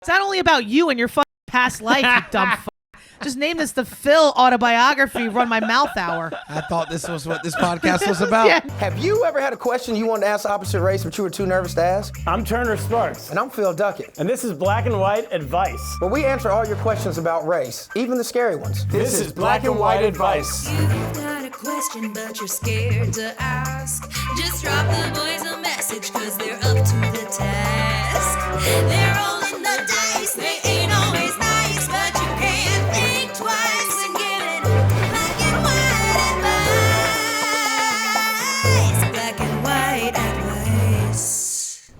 It's not only about you and your fucking past life, you dumb fuck. Just name this the Phil autobiography, Run My Mouth Hour. I thought this was what this podcast was about. Yeah. Have you ever had a question you wanted to ask the opposite race, but you were too nervous to ask? I'm Turner Sparks. And I'm Phil Duckett. And this is Black and White Advice. Where we answer all your questions about race, even the scary ones. This is Black and White Advice. You've got a question, but you're scared to ask. Just drop the boys a message, cause they're up to the task. They're rolling the dice, they ain't always nice, but you can't think twice and get it. Black and white advice. Black and white advice.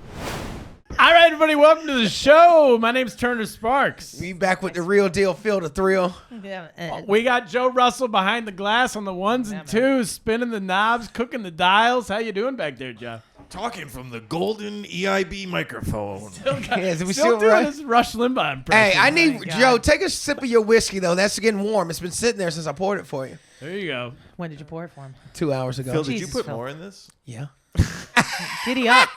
All right, everybody, welcome to the show. My name's Turner Sparks. We back with the real deal, Phil the Thrill. Yeah, We got Joe Russell behind the glass on the ones and twos, spinning the knobs, cooking the dials. How you doing back there, Joe? Talking from the golden EIB microphone. Yes, we Still still doing right. this Rush Limbaugh impression. Hey, I need God. Joe. Take a sip of your whiskey though. That's getting warm. It's been sitting there since I poured it for you There you go. when did you pour it for him? 2 hours ago. Phil, did Jesus, you put Phil. more in this? Yeah. Giddy up.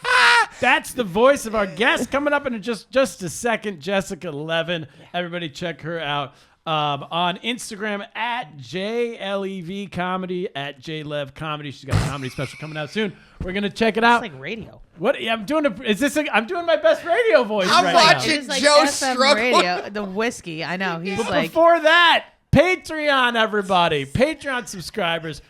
That's the voice of our guest coming up in just a second, Jessica Levin. Everybody check her out on Instagram at JLEV Comedy, at JLev Comedy. She's got a comedy special coming out soon. We're going to check it out. It's like radio. What? Yeah, I'm doing I'm doing my best radio voice I'm right watching now. It is like Joe FM struggle. radio. The whiskey. I know. He's But like. before that, Patreon, everybody. Patreon subscribers.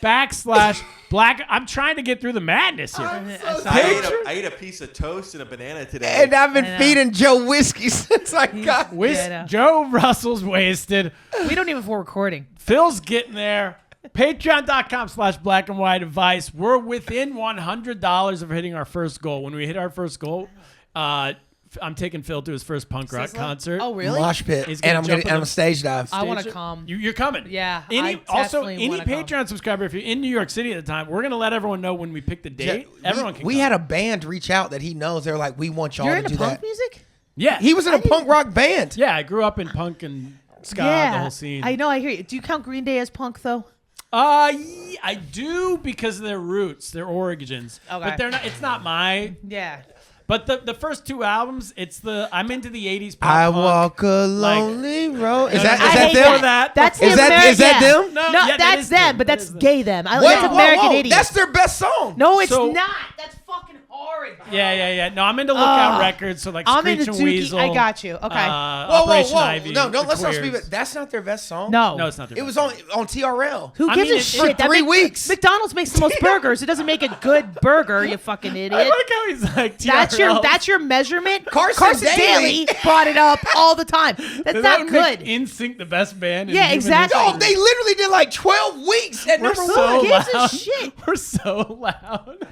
Patreon.com/black. I'm trying to get through the madness here. I ate a piece of toast and a banana today. And I've been I know. feeding Joe whiskey since I got. Wis- Yeah, I know. Joe Russell's wasted. We don't even for recording. Phil's getting there. Patreon.com/black and white advice. We're within $100 of hitting our first goal. When we hit our first goal, I'm taking Phil to his first punk rock concert. Oh, really? Mosh pit, He's and gonna I'm jump gonna in a stage dive. I want to Stage- come. You're coming. Yeah, Any, I also, definitely any wanna come. Patreon subscriber, if you're in New York City at the time, we're going to let everyone know when we pick the date. Everyone can we come. had a band reach out that he knows. They're like, we want y'all You're to into do punk that. music? Yeah. He was in a punk rock band. Yeah, I grew up in punk and ska, the whole scene. I know. I hear you. Do you count Green Day as punk though? Yeah, I do because of their roots, their origins. Okay. But they're not. It's not my. Yeah. But the first two albums, I'm into the '80s pop I punk. walk a lonely road. Is that I hate them? that. That's Is the that- Ameri- is that yeah. them? No, No, yeah, that that's is them, them. but That that's is them. gay them. Whoa, That's whoa, American whoa. Idiot. That's their best song. No, it's So- not. That's fucking horrid. Bro. Yeah. No, I'm into Lookout Records, so like I'm Screech into and Dookie. Weasel. I got you. Okay. Whoa, Operation whoa. Ivy. No, the let's not Queers. speak. That's not their best song. No. No, it's not. It was on TRL. Who I gives mean, a it- shit? for That 3 weeks. McDonald's makes the most burgers. It doesn't make a good burger. You fucking I idiot. like how he's like TRL. That's your measurement. Carson Daly Daly brought it up all the time. That's That not would good. make NSYNC the best band. in Yeah, human exactly. No, history. they literally did like 12 weeks at We're number so one. gives a loud. shit? We're so loud.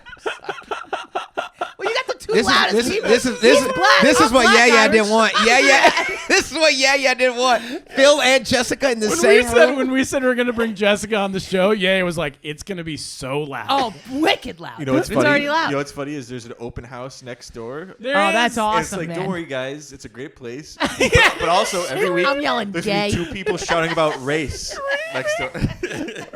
Well, you got the two This loudest is people. this is He's black. this is I'm what black Yeah Irish. didn't want. Yeah. This is what Yeah didn't want. Phil and Jessica in the same room. When we said we are gonna bring Jessica on the show, it was like it's gonna be so loud. Oh, wicked loud. You know what's it's funny? already loud. You know what's funny is there's an open house next door. There Oh, is. that's awesome, It's like, man. don't worry, guys. It's a great place. But also, every week, I'm yelling there's gonna be gay. 2 people shouting about race next door.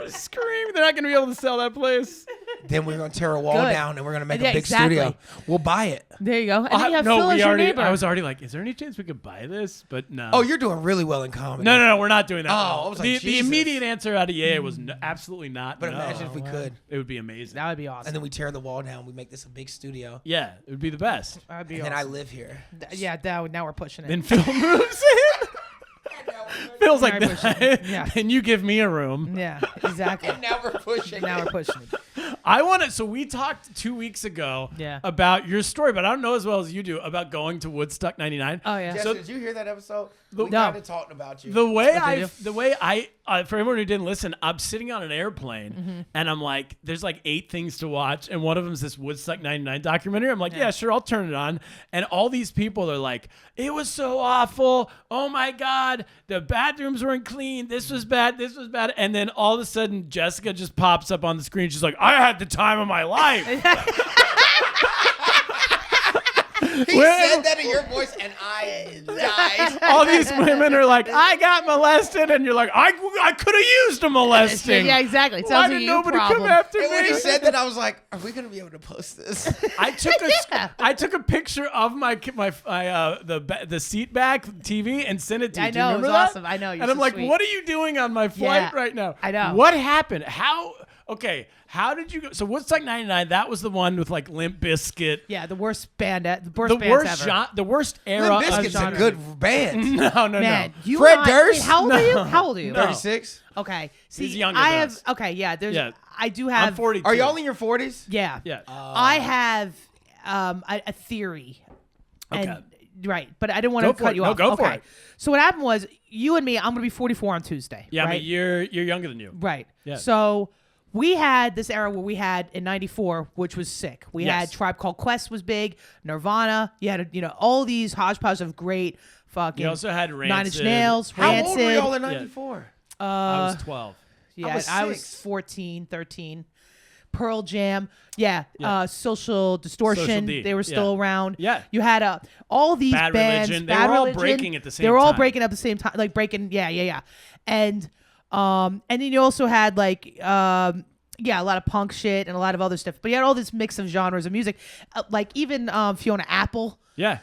Scream! They're not gonna be able to sell that place. Then we're gonna tear a wall Good. down and we're gonna make Yeah, a big exactly. studio. We'll buy it. There you go. And then you have Phil as your neighbor. I was already like, is there any chance we could buy this? But no. Oh, you're doing really well in comedy. No, we're not doing that. Oh, I was like, the Jesus. immediate answer out of was absolutely not. But no. imagine if we could. It would be amazing. That would be awesome. And then we tear the wall down. We make this a big studio. Yeah, it would be the best. That'd be And then awesome. I live here. Yeah, now we're pushing it. Then Phil moves in. Phil's like, Now we're pushing. Yeah. and you give me a room. Yeah, exactly. Now we're pushing. Now we're pushing it. I want to. So we talked 2 weeks ago Yeah. about your story, but I don't know as well as you do about going to Woodstock '99. Oh yeah. Jessica, did you hear that episode? We No. kind of talked about you. The way did I for everyone who didn't listen, I'm sitting on an airplane and I'm like, there's like 8 things to watch, and one of them is this Woodstock '99 documentary. I'm like, yeah, sure, I'll turn it on, and all these people are like, it was so awful. Oh my god, the bathrooms weren't clean. This was bad. This was bad. And then all of a sudden, Jessica just pops up on the screen. She's like, I had the time of my life. He said that in your voice, and I died. All these women are like, I got molested, and you're like, I could have used a molesting. Yeah, exactly. It Why sounds did like nobody problem. come after And when me? he said that, I was like, "Are we gonna be able to post this?" I took a picture of the seat back TV and sent it to you. I Do you know, it remember was that? awesome. I know, you're And I'm so like, sweet. what are you doing on my flight Yeah, right now? I know. What happened? How? Okay, how did you go? So Woodstock '99? That was the one with like Limp Bizkit. Yeah, the worst band, the worst The bands worst ever. the worst era Limp of Bizkit's a genre. good band. No, Man, you Fred and Durst? Wait, how old are you? How old are you? No. 36. Okay. See, He's younger I than have. us. Okay, yeah. Yeah. I do I'm have. 42. Are y'all in your 40s? Yeah. Yeah. I have a theory. Okay. And, right, but I didn't want Go to for cut it. you No, off. go for Okay. it. So what happened was, you and me, I'm gonna be 44 on Tuesday. Yeah, right? but you're younger than you. Right. Yeah. So we had this era where we had in '94, which was sick. We Yes. had Tribe Called Quest was big, Nirvana. You had all these hodgepodge of great fucking. You also had Nine Inch Rancid. Nails, How Rancid. old were y'all in '94? I was 12. Yeah, I I was was 6. 14, 13. Pearl Jam, yeah. Yeah. Social Distortion, Social D, they were still yeah. around. Yeah. You had all these Bad bands. Religion, they Bad were all Religion, breaking at the same They were all time. breaking at the same time, like breaking. Yeah. And then you also had a lot of punk shit and a lot of other stuff. But you had all this mix of genres of music, like even Fiona Apple. Yeah.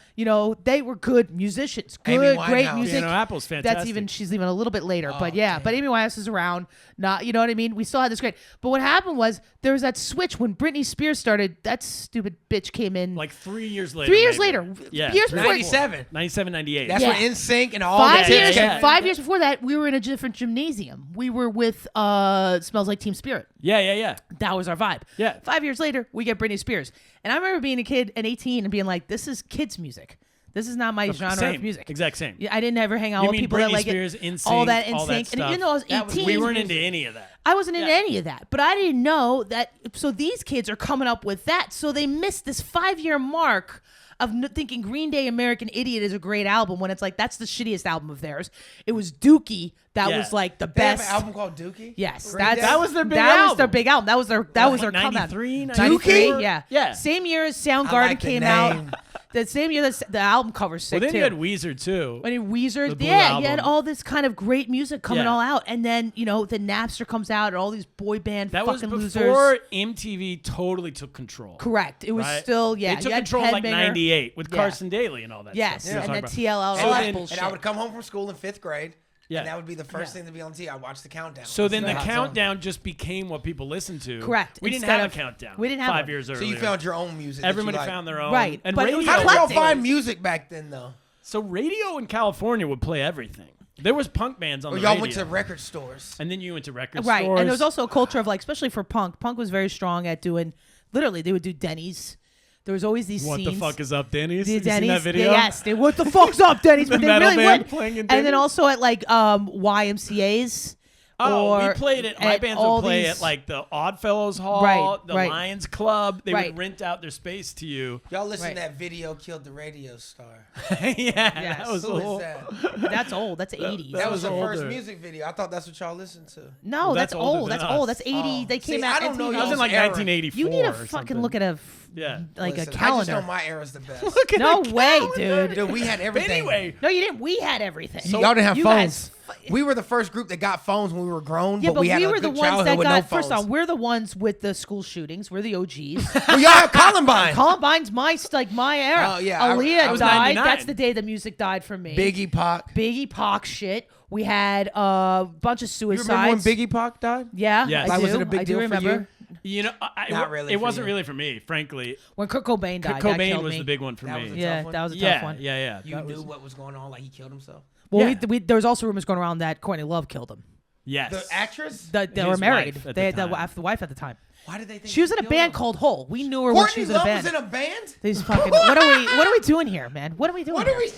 They were good musicians, Amy good, great Winehouse. music. Fiona Apple's fantastic. That's even she's even a little bit later, but yeah. damn. But Amy Winehouse is around. Not, you know what I mean? We still had this great. But what happened was there was that switch when Britney Spears started. That stupid bitch came in Like 3 years later. 3 years maybe. later. Yeah. Years before. 97. 97, 98. That's Yeah. when NSYNC and all Five the years. tips came. 5 years before that, we were in a different gymnasium. We were with Smells Like Teen Spirit. Yeah. That was our vibe. Yeah. 5 years later, we get Britney Spears, and I remember being a kid at 18 and being like, "This is kids' music. This is not my genre Same. of music." Exact same. Yeah, I didn't ever hang out You with mean people Britney that like Spears, it, NSYNC, all that all that NSYNC. And even stuff. though I was 18, We weren't into any of that. I wasn't into Yeah. any of that, but I didn't know that. So these kids are coming up with that, so they missed this 5-year mark of thinking Green Day American Idiot is a great album when it's like that's the shittiest album of theirs. It was Dookie that Yeah. was like the They have best an album called Dookie? Yes, Green Day? That was their big that was album. their big album. That was their Like comeback. 93, 93, 94? yeah. Yeah. Same year as I Soundgarden like the came name. out. The same year that the album cover's sick Well, then too. you had Weezer, too. When Weezer, The Blue yeah, you had Album. all this kind of great music coming Yeah. all out, and then the Napster comes out, and all these boy band That was fucking before losers. MTV totally took control. Correct. It was right? still They you took had control in like Headbanger. 98 with Yeah. Carson Daly and all that Yes, stuff. we were and talking then about. TLL, And all I, that bullshit. and I would come home from school in 5th grade, Yeah. and that would be the first thing to be on TV. I'd watch the countdown. So then the That's countdown just became what people listened to. Correct. We didn't Instead have of- a countdown. we didn't have 5 one. years So earlier. you found your own music. that you Everybody liked. found their own. Right, And but it radio. was How did y'all eclectic. find music back then, though? So radio in California would play everything. There was punk bands on Or the y'all radio. went to record stores? And then you went to record Right, stores. and there was also a culture of like, especially for punk. Punk was very strong at doing. Literally, they would do Denny's. There was always these What scenes. the fuck is up, Denny's? The You seen Denny's, that video? yes. They, what the fuck's up, Denny's? The But they metal really band would. playing in And then Denny's? also at like YMCA's. Oh, or we played it. My at bands all would play these- at like the Oddfellows Hall, Right, the right. Lions Club. They Right. would rent out their space to you. Y'all listen Right. to that video Killed the Radio Star. Yeah, Yes. that was Who old. is that? That's old. That's 80s. That was was the first older. music video. I thought that's what y'all listened to. No, Well, that's that's older old. than That's old. us. That's 80. They came See, out. I don't know MTV. That was in like Era. 1984. You need to or fucking something. look at a Yeah. like Listen, a calendar. I just know my era's the best. Look at No the way, calendar. dude. Dude, we had But everything. anyway, No, you didn't. We had everything. y'all didn't have you phones. guys- We were the first group that got phones when we were grown, Yeah, but we had a were good the ones childhood that with got. no phones. First off, we're the ones with the school shootings. We're the OGs. well, y'all had Columbine. Columbine's my era. Oh, yeah, I Aaliyah was died. 99. That's the day the music died for me. Biggie Pac. Biggie Pac shit. We had a bunch of You suicides. remember when Biggie Pac died? Yeah, Yes. I Like, do. was it a big I deal do for remember. you know, Not really It for wasn't you. really for me, frankly. When Kurt Cobain died. Kurt that Cobain killed was me. the big one for That me. was a Yeah, tough one? that was a yeah, tough one. yeah. You That knew was- what was going on, like he killed himself. Well, Yeah. there was also rumors going around that Courtney Love killed him. Yes. The actress? They His were married. wife at They the had the time. wife at the time. Why did they think She was he in a killed band him? called Hole. We knew her when she Courtney was in a Love band. was in a band? These fucking. What are we doing here, man? What are we doing? What are here? we?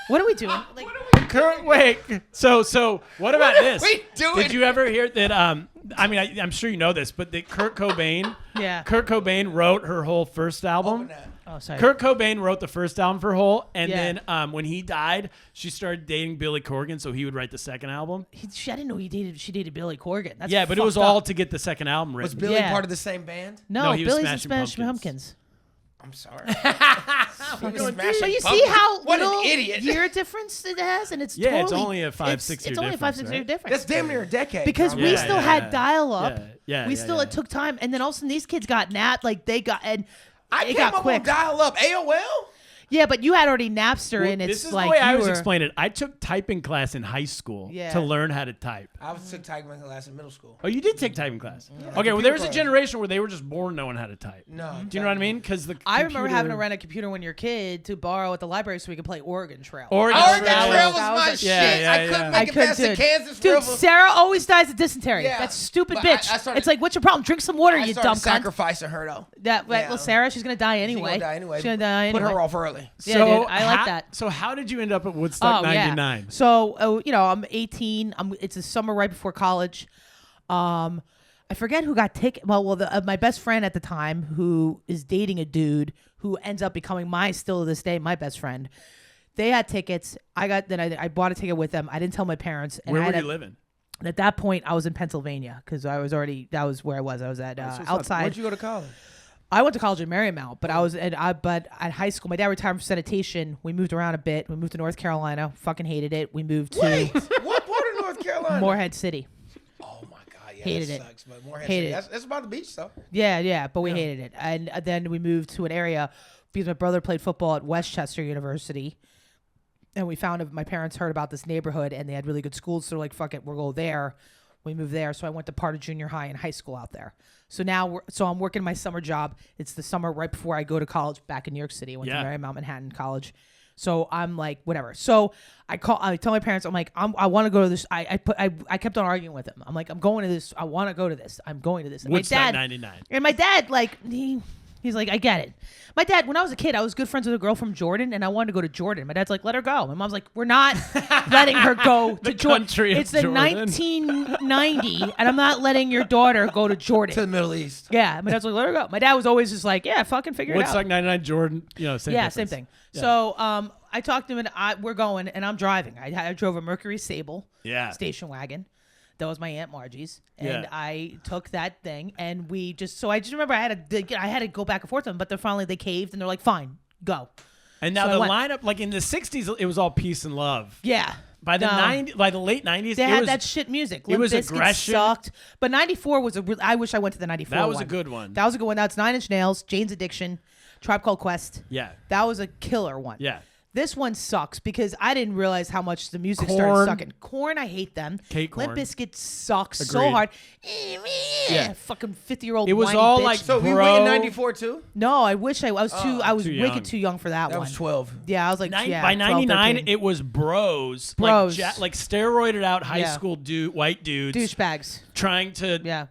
What are we doing? Like, Kurt, wait. So what about this? we doing? Did you ever hear that? I mean, I'm sure you know this, but that Kurt Cobain yeah. Kurt Cobain wrote her whole first album. Open that. Oh, sorry. Kurt Cobain wrote the first album for Hole, and Yeah. then when he died, she started dating Billy Corgan, so he would write the second album. I didn't know she dated Billy Corgan. That's Yeah, but it was fucked all up. to get the second album Was written. Billy Yeah. part of the same band? No, No, he was Billy's in Smashing Smashing Pumpkins. Pumpkins. I'm sorry. But you see how what little an idiot. year difference it has, and it's Yeah, totally, it's only a 5-6 year difference. It's only a 5-6 year difference. That's damn near a decade. Because bro. we Yeah, still yeah, had yeah. dial up. Yeah, We still it took time, and then all of a sudden these kids got napped. Like they got and I it came got up quick. on dial-up. AOL? Yeah, but you had already Napster, Well, and it's this is like the way I you always were. explain it. I took typing class in high school Yeah. to learn how to type. I took typing class in middle school. Oh, you did take typing class. Okay, well, there's a generation where they were just born knowing how to type. No. Do you know what I mean? Because the I remember having to computer- rent a computer when you're a kid to borrow at the library so we could play Oregon Trail. Oregon Oregon Trail. Trail was That was my a- shit. Yeah, I yeah, couldn't yeah. make it past the Kansas Dude, River. Sarah always dies of dysentery. Yeah, That stupid but bitch. I started- It's like, what's your problem? Drink some water, I you started dumb cunt. sacrificing her, though. Well, Sarah, she's gonna die anyway. She's gonna die anyway. She's gonna die anyway. Put her off early. Yeah, dude, I like that. So how did you end up at Woodstock '99? Yeah. So, I'm 18. It's the summer right before college. I forget who got ticket. My best friend at the time, who is dating a dude who ends up becoming still to this day, my best friend. They had tickets. I bought a ticket with them. I didn't tell my parents. And Where I were had you living? At that point, I was in Pennsylvania because that was where I was. I was at outside. Where'd you go to college? I went to college in Marymount, but but at high school, my dad retired from sanitation. We moved around a bit. We moved to North Carolina. Fucking hated it. We moved to What part of North Carolina? Morehead City. Oh my God, yeah, Hated that it. sucks. But Morehead Hated City, that's about the beach, though. Yeah, but we hated it. And then we moved to an area because my brother played football at Westchester University. And we found my parents heard about this neighborhood and they had really good schools. So they're like, fuck it, we'll go there. We moved there. So I went to part of junior high and high school out there. So now I'm working my summer job. It's the summer right before I go to college back in New York City. I went to Marymount Manhattan College. So I'm like, whatever. So I tell my parents, I'm like, I want to go to this. I kept on arguing with them. I'm like, I'm going to this. I want to go to this. I'm going to this. And Woodstock '99. And my dad, like, he's like, I get it. My dad, when I was a kid, I was good friends with a girl from Jordan, and I wanted to go to Jordan. My dad's like, let her go. My mom's like, we're not letting her go to Jordan. country of It's the Jordan. 1990, and I'm not letting your daughter go to Jordan. To the Middle East. Yeah, my dad's like, let her go. My dad was always just like, yeah, fucking figure it out. Woodstock '99, Jordan. Same. Yeah, difference. same thing. Yeah. So I talked to him, and we're going, and I'm driving. I drove a Mercury Sable station wagon. That was my Aunt Margie's, and I took that thing, and I just remember I had to go back and forth with them, but then finally they caved, and they're like, fine, go. And now So I the went. lineup, like in the '60s, it was all peace and love. Yeah. By the late '90s, They it had was, that shit music. it was Limp Bizkit aggression. sucked. But 94 was I wish I went to the 94 That was a one. good one. That was a good one. That's 9 Inch Nails, Jane's Addiction, Tribe Called Quest. Yeah. That was a killer one. Yeah. This one sucks because I didn't realize how much the music Korn. started sucking. Korn, I hate them. Kate Limp Korn. Bizkit sucks so Agreed. hard. Yeah. Fucking 50-year-old It was whiny all bitch. like So we Bro. went in 94 too? No, I wish I was too. I was Too wicked young. too young for that That one. was 12. Yeah, I was like, By 12, '99, 13. it was bros, Bros. like steroided out high Yeah. school white dudes douchebags. trying to Yeah.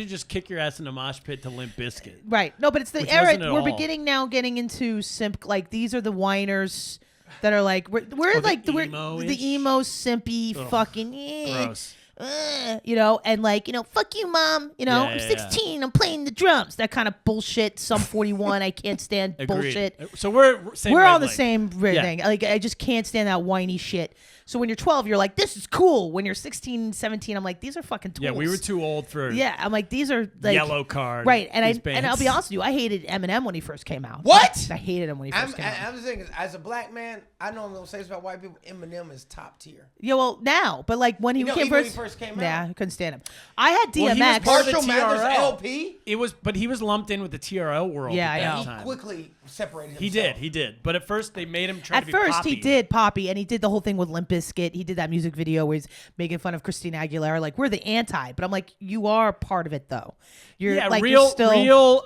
just kick your ass in a mosh pit to Limp Bizkit. Right. No, but it's the Which era. wasn't at We're all. beginning now getting into simp. Like these are the whiners that are like we're the like we're emo-ish? the emo simpy fucking Gross. and like fuck you mom, Yeah, I'm yeah, 16, I'm playing the drums, that kind of bullshit. Some 41, I can't stand Agreed. bullshit. So we're same We're on the wavelength. same thing. Like I just can't stand that whiny shit. So when you're 12, you're like, this is cool. When you're 16, 17, I'm like, these are fucking tools. Yeah, we were too old for Yeah, I'm like, these are like Yellow Card. right? And these and I'll bands. be honest with you, I hated Eminem when he first came out. What? I hated him when he first came out. I'm just thinking, as a black man, I know I'm going to say this about white people, Eminem is top tier. Yeah, well, now, but like when he You know, came even when he first came yeah, out. I couldn't stand him. I had Well, DMX. he was part of the Marshall Mathers TRL. LP, But he was lumped in with the TRL world. Yeah, at I that know. he time. quickly separated He himself. did. But at first, they made him try At to be first, poppy. he did Poppy, and he did the whole thing with Limp Bizkit. He did that music video where he's making fun of Christina Aguilera. Like, we're the anti, but I'm like, you are part of it, though. You're Yeah, like, real you're still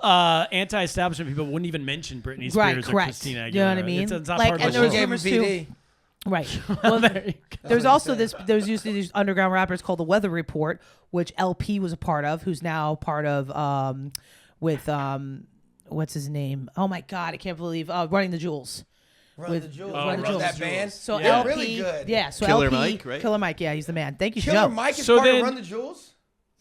anti-establishment people wouldn't even mention Britney Spears right, or correct. Christina Aguilera. You know what I mean? It's not Like, part and of there the was She world. gave him rumors too. PD. Right. Well, There you go. there's also there's used to these underground rappers called the Weather Report, which LP was a part of, who's now part of what's his name? Oh my God, I can't believe Running the Jewels. Run With- the Jewels. Run I the love Jewels. that band. So Yeah. LP, Really good. yeah. So Killer LP, Mike, right? Killer Mike, yeah, he's the man. Thank you, Killer Joe. Mike is So part then- of Run the Jewels?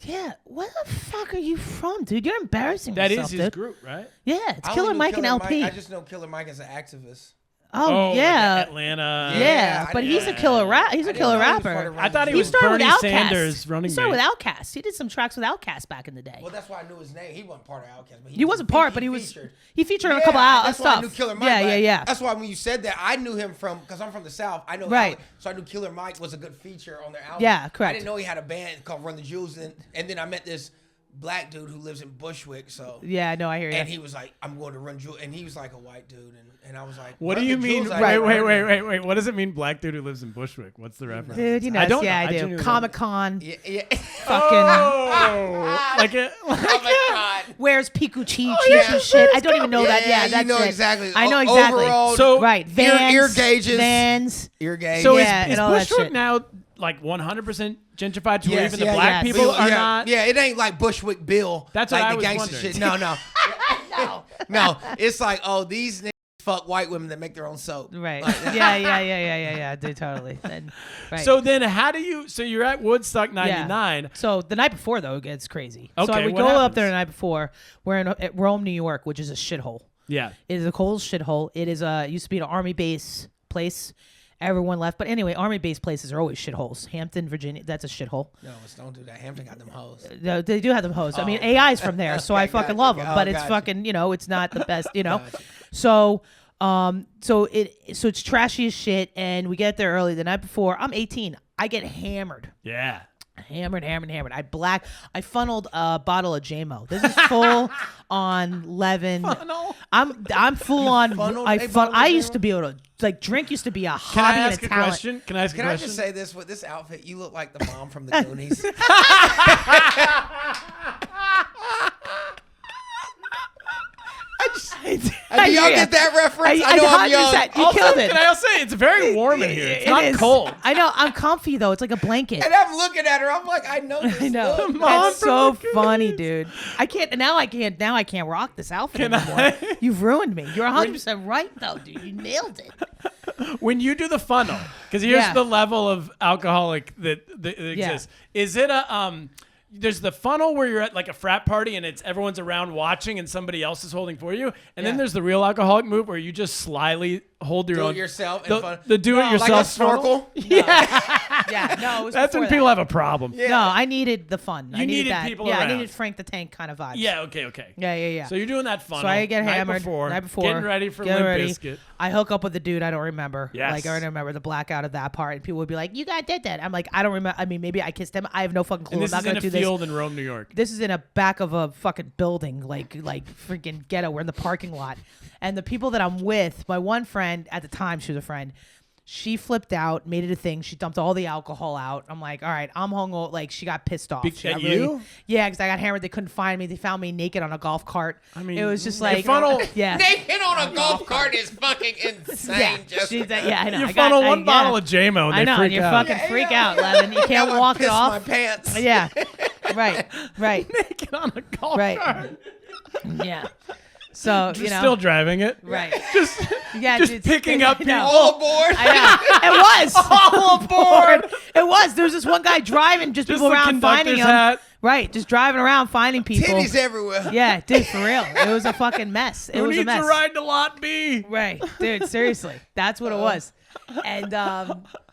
Yeah, where the fuck are you from, dude? You're embarrassing That yourself, is his dude. group, right? Yeah, it's I only Killer knew Mike and Killer LP. I just know Killer Mike as an activist. Oh, like yeah. Atlanta. Yeah, but he's a killer He's a killer rapper. I thought he He was started with Bernie Outkast. Sanders running He started mate. with Outkast. He did some tracks with Outkast back in the day. Well, that's why I knew his name. He wasn't part of Outkast. But He wasn't part, but he was. featured. He featured on a couple of That's stuff. why I knew Killer Mike. Yeah, but yeah. That's why when you said that, I knew him from, because I'm from the South. I know Right. So I knew Killer Mike was a good feature on their album. Yeah, correct. I didn't know he had a band called Run the Jewels, and then I met this black dude who lives in Bushwick. So Yeah, no, I hear you. and he was like, I'm going to Run Jewels, and he was like a white dude, and I was like, What do Run you the mean? Jewels, I never heard of. Wait. What does it mean, black dude who lives in Bushwick? What's the reference? Dude, you know, I don't yeah, know. I do. genuinely Comic Con, Yeah, yeah. fucking Oh, like it. Oh my God. wears Piku Cheech yeah. and shit. I don't even know that. Yeah, you that's know it. exactly. I know exactly. Overall, So- Right, Vans, ear gauges. Vans. ear gauge. So Yeah, is and all that Bushwick shit. now like 100% gentrified to where Yes, even the yeah, black yes. people are yeah, not? Yeah, it ain't like Bushwick Bill. That's like what I the was gangster wondering. shit. No. No. It's like, oh, these niggas fuck white women that make their own soap. Right. Like, Yeah. Dude, totally. And, right. So then how do you, so you're at Woodstock 99. So the night before, though, it gets crazy. Okay, so we what go up happens? there the night before. We're in at Rome, New York, which is a shithole. Yeah. It is a cold shithole. It is used to be an army base place. Everyone left. But anyway, army base places are always shitholes. Hampton, Virginia, that's a shithole. no, don't do that. Hampton got them hoes. No, they do have them hoes. I mean, AI's from there, so I fucking love them. Oh, But it's gotcha. fucking, it's not the best, Gotcha. So, so it's trashy as shit, and we get there early the night before. I'm 18. I get hammered. Yeah. Hammered. I funneled a bottle of JMO. This is full on Levin. Funnel? I'm full on. Funneled I a bottle of I JMO? used to be able to drink. Used to be a Can hobby I and ask a a talent. question? Can I ask a Can I question? just say this? With this outfit, you look like the mom from the Goonies. Do y'all get that reference? I know I'm young. 100%. You Also, killed it. Can I also say it's very warm in here. It's It not is. cold. I know. I'm comfy though. It's like a blanket. And I'm looking at her. I'm like, I know this I know. look. Mom That's from so the funny, dude. I can't rock this outfit anymore. You've ruined me. You're 100% right though, dude. You nailed it. When you do the funnel, because here's Yeah. the level of alcoholic that exists. Is it a there's the funnel where you're at like a frat party and it's everyone's around watching and somebody else is holding for you, and then Yeah. there's the real alcoholic move where you just slyly hold your Do own it yourself. and The, fun. the do it yourself Like a snorkel. Yeah, no, it was That's before when people that. have a problem. Yeah. No, I needed the fun. I You needed that. people Yeah, around. I needed Frank the Tank kind of vibes. Yeah. Okay. Yeah. So you're doing that funnel. So I get night hammered before, night before, getting ready for get Limp ready. Bizkit. I hook up with the dude I don't remember. Yes. Like I don't remember the blackout of that part, and people would be like, "You got that." I'm like, I don't remember. I mean, maybe I kissed him. I have no fucking clue. And this I'm is not in gonna a do field in Rome, New York. This is in a back of a fucking building, like freaking ghetto. We're in the parking lot, and the people that I'm with, my one friend at the time, she was a friend. She flipped out, made it a thing. She dumped all the alcohol out. I'm like, all right, I'm hungover. Like, she got pissed off. She At got you? Yeah, because I got hammered. They couldn't find me. They found me naked on a golf cart. I mean, it was just the like funnel- Yeah. Naked on a golf cart is fucking insane. Yeah, Jessica. I know. You I funnel got, one yeah. bottle of JMO and I they know, freak and you out. fucking freak out, Levin. You can't Now I walk it pissed off. my pants. Yeah, right. Naked on a golf Right. cart. Yeah. So Just you know, still driving it. right? Just Yeah, just dude, picking I up know. people. All aboard. I know. It was All aboard. It was. There was this one guy driving, just people the around finding conductor's him. hat. Right, just driving around finding people. Titties everywhere. Yeah, dude, for real. It was a fucking mess. It Who was a needs mess. to ride to Lot B? Right, dude. Seriously, that's what it was. And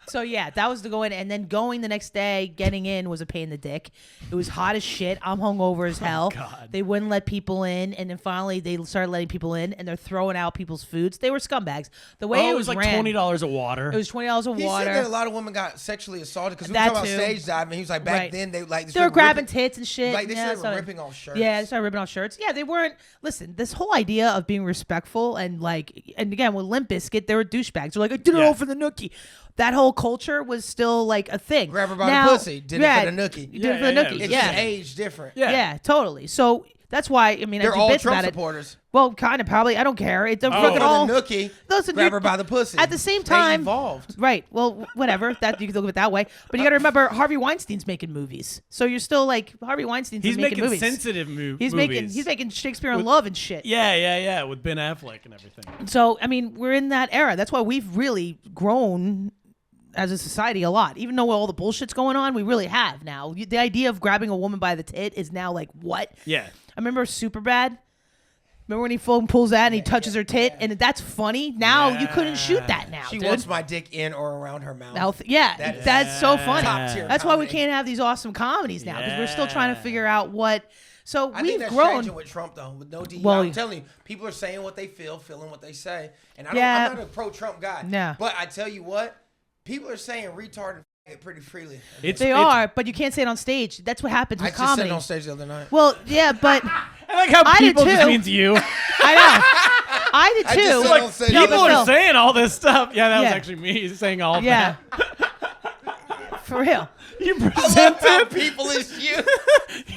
so yeah, that was the going. And then going the next day, getting in was a pain in the dick. It was hot as shit. I'm hungover as hell. God. They wouldn't let people in, and then finally they started letting people in, and they're throwing out people's foods. They were scumbags. The way It was like ran, $20 of water. It was $20 of He water. said that a lot of women got sexually assaulted because we were That talking about too. stage diving. He was like, back Right. then they like They were grabbing tits and shit. Like they yeah, said, they were so- ripping off shirts. Yeah, they started ripping off shirts. Yeah, they weren't. Listen, this whole idea of being respectful and like, and again with Limp Bizkit, they were douchebags. They're like, I did it Yeah. all for the nookie. That whole culture was still like a thing. Grab her by Now- the pussy. Did yeah, it for the nookie. Did it for the Yeah, nookie. It's Yeah, just age different. Yeah. yeah, totally. So that's why I mean, They're I do all bits Trump about it. supporters. Well, kind of probably. I don't care. It's For fucking all. the nookie, Listen, grab dude, her by the pussy. At the same They time, evolved. Right. Well, whatever. That you can look at it that way. But you got to remember, Harvey Weinstein's making movies. So you're still like Harvey Weinstein's He's making making movies. sensitive He's movies. making Shakespeare in Love and shit. Yeah, with Ben Affleck and everything. So I mean, we're in that era. That's why we've really grown as a society a lot. Even though all the bullshit's going on, we really have now. The idea of grabbing a woman by the tit is now like what? Yeah. I remember Superbad. Remember when he pulls that and he touches her tit, and that's funny. Now you couldn't shoot that now. She dude. wants my dick in or around her mouth. That's so funny. Top-tier That's why we comedy. can't have these awesome comedies now because we're still trying to figure out what. So I we've think that's grown. changing with Trump though, with no DEI. Well, I'm telling you, people are saying what they feel, feeling what they say, and I'm not a pro-Trump guy. No. But I tell you what, people are saying retard and it pretty freely. They are, but you can't say it on stage. That's what happens I with just comedy. said it on stage the other night. Well, yeah, but I like how I did people just too. means you. I know. I did I too. just said Like, on stage people the other are night. saying all this stuff. Yeah, that was Yeah. actually me saying all of Yeah. that. For real. You I love presented. how people is you.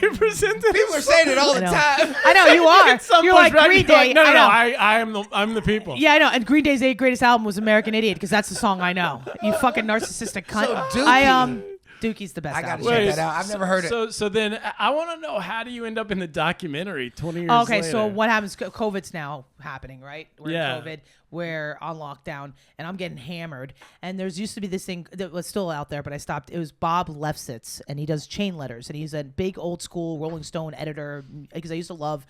You presented. People are saying it all the I know. time. I know you are. At some You're point, like right? Green You're Day. like, no, I no, know. I'm the people. Yeah, I know. And Green Day's 8th greatest album was American Idiot because that's the song I know. You fucking narcissistic cunt. So Dookie. Dooky's the best I gotta album. check that out. I've never heard it. So then I want to know, how do you end up in the documentary 20 years Okay, later? so what happens? COVID's now happening, right? We're Yeah. in COVID. We're on lockdown, and I'm getting hammered. And there's used to be this thing that was still out there, but I stopped. It was Bob Lefsetz, and he does chain letters, and he's a big old school Rolling Stone editor. Because I used to love,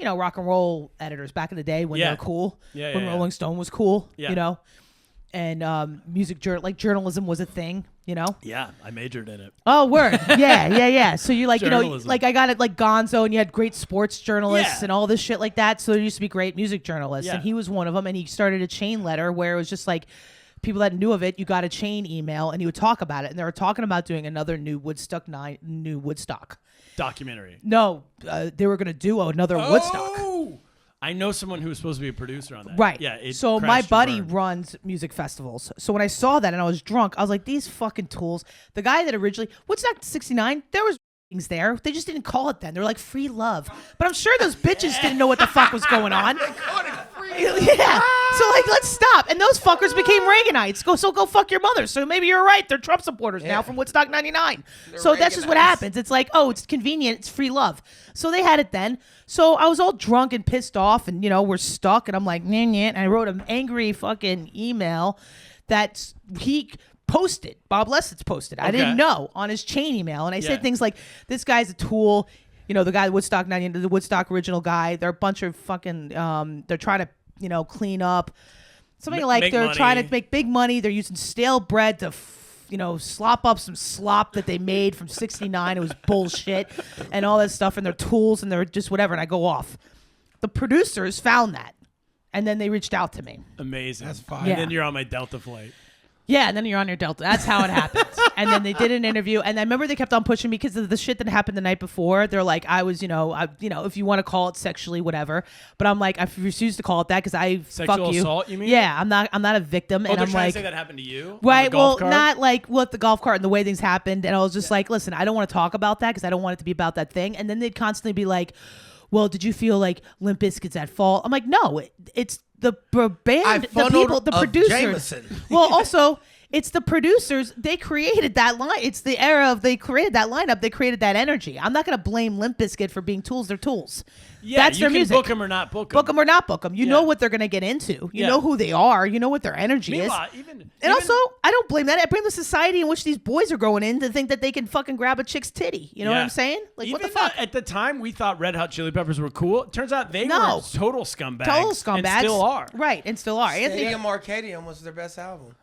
rock and roll editors back in the day when they were cool. Yeah, when yeah. Rolling Stone was cool. Yeah. And journalism was a thing. Yeah, I majored in it. Oh, word. Yeah. So you Journalism. I got it like Gonzo, and you had great sports journalists Yeah. and all this shit like that. So there used to be great music journalists, Yeah. and he was one of them. And he started a chain letter where it was just like people that knew of it, you got a chain email, and he would talk about it. And they were talking about doing another new Woodstock. Documentary. No, they were going to do another Woodstock. Oh! I know someone who was supposed to be a producer on that. Right. Yeah. It So my crashed and buddy burned. runs music festivals. So when I saw that and I was drunk, I was like, these fucking tools. The guy that originally Woodstock '69, there was things there. They just didn't call it then. They're like free love. But I'm sure those bitches didn't know what the fuck was going on. Yeah. So let's stop. And those fuckers became Reaganites. Go fuck your mother. So maybe you're right. They're Trump supporters now from Woodstock '99. So that's just what Reaganites. happens. It's like, oh, it's convenient. It's free love. So they had it then. So I was all drunk and pissed off, and we're stuck. And I'm like, nah. And I wrote an angry fucking email that he posted. Bob Lefsetz posted. I didn't know on his chain email, and I said things like, "This guy's a tool." The guy Woodstock '99, the Woodstock original guy. They're a bunch of fucking. They're trying to clean up. Something like make they're money. trying to make big money. They're using stale bread to slop up some slop that they made from '69. It was bullshit and all that stuff, and their tools, and they're just whatever. And I go off. The producers found that, and then they reached out to me. Amazing. That's fine. And Yeah. then you're on my Delta flight. Yeah, and then you're on your Delta. That's how it happens. And then they did an interview, and I remember they kept on pushing me because of the shit that happened the night before. They're like, I was, if you want to call it sexually, whatever. But I'm like, I refuse to call it that because I Sexual fuck you. assault, you mean? Yeah, I'm not a victim, Oh, and they're I'm trying like, to say that happened to you? right? On the Well, golf cart? not like with the golf cart and the way things happened. And I was just like, listen, I don't want to talk about that because I don't want it to be about that thing. And then they'd constantly be like, well, did you feel like Limp Bizkit's at fault? I'm like, no, it's the band, the funneled people, the up producers. Jameson. Well, also. It's the producers. They created that line. It's the era of they created that lineup. They created that energy. I'm not going to blame Limp Bizkit for being tools. They're tools. Yeah, That's you their can music. book them or not book them. Book them or not book them. You Yeah. know what they're going to get into. You Yeah. know who they are. You know what their energy is. Meanwhile, And also, I don't blame that. I blame the society in which these boys are growing in to think that they can fucking grab a chick's titty. You know what I'm saying? Like, what the Even, fuck? at the time, we thought Red Hot Chili Peppers were cool. It turns out they No. were total scumbags. Total scumbags. And still are. Right, and still are. Anthony, Stadium Arcadium was their best album.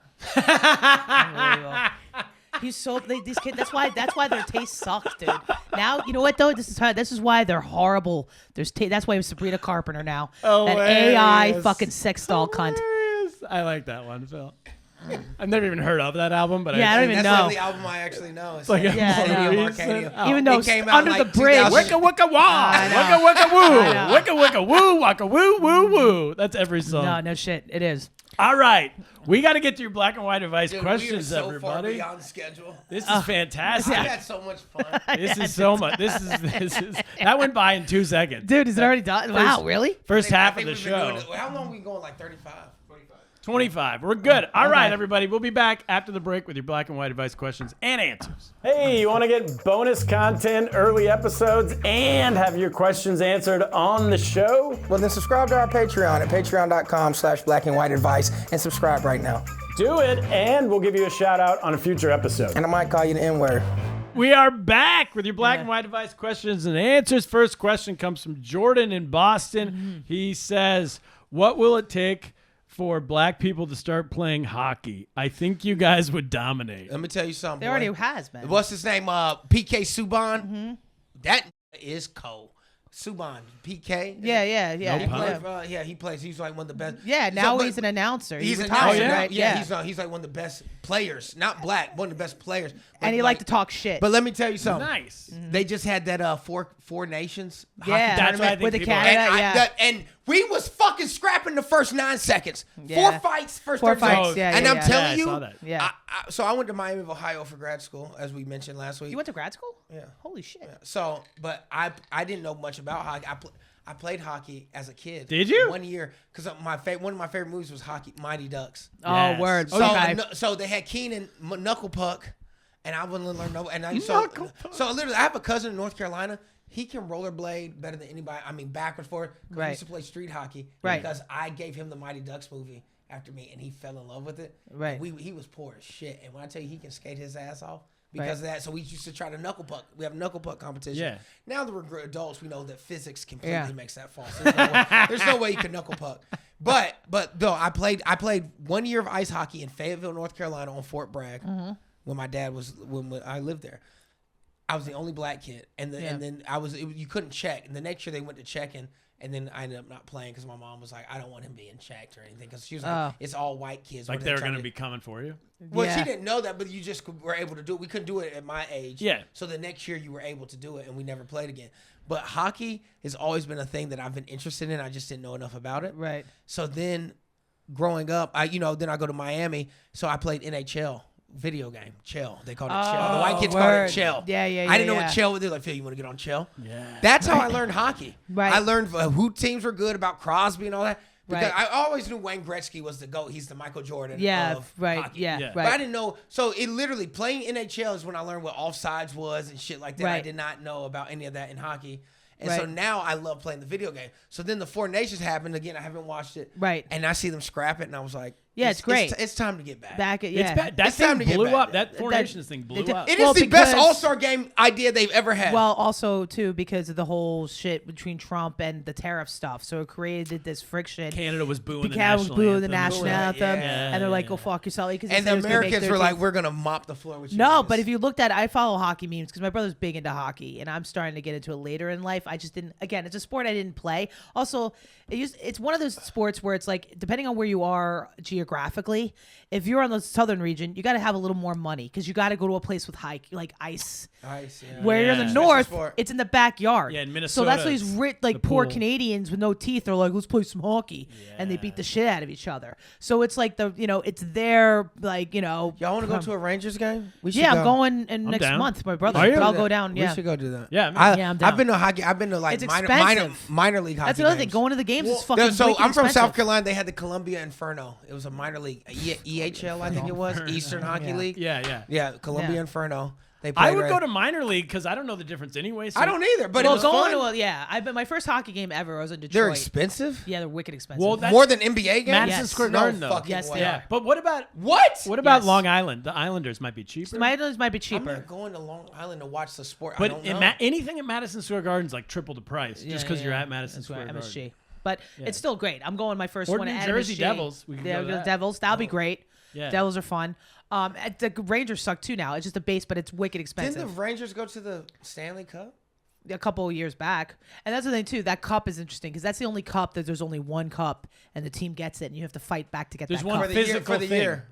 he's so these kids. That's why their taste sucks, dude. Now you know what though. This is why they're horrible. That's why Sabrina Carpenter now. That AI Hilarious. fucking sex doll cunt. Hilarious. I like that one, Phil. I've never even heard of that album, but Yeah, I don't even That's know. the only album I actually know. It's like a Yeah, Stadium recent- Arcadium. Oh. Even though It came out Under like the Bridge. 2000. Wicka wicka wah, I know. wicka wicka woo, I know. wicka wicka woo, waka woo woo woo. That's every song. No shit. It is. All right, we got to get to your black and white advice Dude, questions, we are so everybody. far beyond schedule. This is fantastic. I had so much fun. This is so much. This is that went by in 2 seconds. Dude, is it already done? Wow, really? First I half of think the we've been doing show. it- How long are we going? Like 35? 25. We're good. All Okay. right, everybody. We'll be back after the break with your black and white advice questions and answers. Hey, you want to get bonus content, early episodes, and have your questions answered on the show? Well, then subscribe to our Patreon at patreon.com/blackandwhiteadvice and subscribe right now. Do it, and we'll give you a shout out on a future episode. And I might call you the N-word. We are back with your black and white device questions and answers. First question comes from Jordan in Boston. He says, what will it take for black people to start playing hockey? I think you guys would dominate. Let me tell you something. There already has, man. What's his name? PK Subban. That is cold. Subban, PK. Yeah. No He plays. He plays. He's like one of the best. Yeah, now but he's an announcer. He's an retired, announcer. right? Yeah. He's like one of the best players. Not black, one of the best players. But And he liked to talk shit. But let me tell you something. Nice. They just had that four nations. Yeah, hockey That's why I think with the people- Canada. and we was fucking scrapping the first 9 seconds. Yeah. 4 fights, first 4 30 seconds. fights, yeah, And yeah, I'm yeah. telling Yeah, I you, saw that. Yeah. so I went to Miami of Ohio for grad school, as we mentioned last week. You went to grad school? Yeah. Holy shit. So, but I didn't know much about hockey. I played hockey as a kid. Did you? 1 year, because one of my favorite movies was hockey, Mighty Ducks. Oh, Yes. word. So, Okay. so they had Keenan Knuckle Puck, and I wouldn't learn no. And so literally, I have a cousin in North Carolina. He can rollerblade better than anybody. I mean, backwards, forward. Right. He used to play street hockey. Right. Because I gave him the Mighty Ducks movie after me, and he fell in love with it. Right. He was poor as shit, and when I tell you he can skate his ass off because of that, so we used to try to knuckle puck. We have knuckle puck competition. Yeah. Now that we're adults, we know that physics completely Yeah. makes that false. There's no way you can knuckle puck. But no, I played 1 year of ice hockey in Fayetteville, North Carolina, on Fort Bragg when my dad was when I lived there. I was the only black kid, and then you couldn't check. And the next year they went to checking, and then I ended up not playing because my mom was like, I don't want him being checked or anything, because she was like, it's all white kids. Like What are they're trying going to be coming for you? Well, Yeah. she didn't know that, but you just were able to do it. We couldn't do it at my age. Yeah. So the next year you were able to do it, and we never played again. But hockey has always been a thing that I've been interested in. I just didn't know enough about it. Right. So then, growing up, then I go to Miami. So I played NHL video game, Chell. They called it Chell. The white kids called word. it Chell. Yeah, I didn't know yeah. what Chell was. They're like, Phil, you want to get on Chell? Yeah. That's how I learned hockey. Right. I learned who teams were good, about Crosby and all that. Because Right. I always knew Wayne Gretzky was the GOAT. He's the Michael Jordan Yeah, of right. hockey. Yeah, Yeah. right. But I didn't know. So it literally, playing NHL is when I learned what offsides was and shit like that. I Right. did not know about any of that in hockey. And so Right. now I love playing the video game. So then the Four Nations happened. Again, I haven't watched it. Right. And I see them scrap it, and I was like, Yeah, it's great. It's time to get back. Back at, yeah. It's bad. That It's time thing to get blew back. up. That Four That- Nations thing blew did- up. It is Well, the best because- All-Star game idea they've ever had. Well, also, too, because of the whole shit between Trump and the tariff stuff. So it created this friction. Canada was booing the Canada was national booing anthem. the national Yeah, anthem. yeah, And they're like, go fuck yourself. Because and the Americans were like, we're going to mop the floor with you. No, guys. but if you looked at, I follow hockey memes because my brother's big into hockey, and I'm starting to get into it later in life. I just didn't. Again, it's a sport I didn't play. Also, it's one of those sports where it's like, depending on where you are geographically, if you're on the southern region, you got to have a little more money because you got to go to a place with like ice. Ice, yeah. Where you're in Yeah. the Special north, sport. it's in the backyard. Yeah, in So Minnesota, that's why these it's rich, the like poor pool. Canadians with no teeth are like, let's play some hockey, and they beat the shit out of each other. So it's like it's their Y'all want to go to a Rangers game? We should yeah, go. I'm going in next down. month, my brother. Are you? But I'll go down. Yeah, We should go do that. Yeah, Yeah, I'm down. I've been to hockey. I've been to like It's minor expensive. league hockey. that's another thing. games. Going to the games is fucking. So wicked I'm from South expensive. Carolina. They had the Columbia Inferno. It was a minor league, EHL, I think it was, Eastern Hockey League. Yeah. Yeah, Columbia Yeah. Inferno. They I played would right- go to minor league because I don't know the difference anyway. So I don't either, but Well, it was going fun. to I've been my first hockey game ever. I was in Detroit. They're expensive. Yeah, they're wicked expensive. Well, that- More than NBA games. Madison Yes. Square No Garden, though. fucking Yes, way. they Yeah, are. but what about What? What about Yes. Long Island? The Islanders might be cheaper. my Islanders might be I'm cheaper. not going to Long Island to watch the sport. I But don't know. anything at Madison Square Garden is like triple the price just because you're at Madison That's Square right, Garden. MSG. But it's still great. I'm going my first Or one New at Jersey MSG. Devils. We can Yeah, go to the that. Devils. That'll be great. Yeah. Devils are fun. At the Rangers suck too now. It's just a base, but it's wicked Didn't expensive. the Rangers go to the Stanley Cup? A couple of years back. And that's the thing too. That cup is interesting because that's the only cup that there's only one cup and the team gets it and you have to fight back to get There's that one cup. For the year. physical For the thing. year.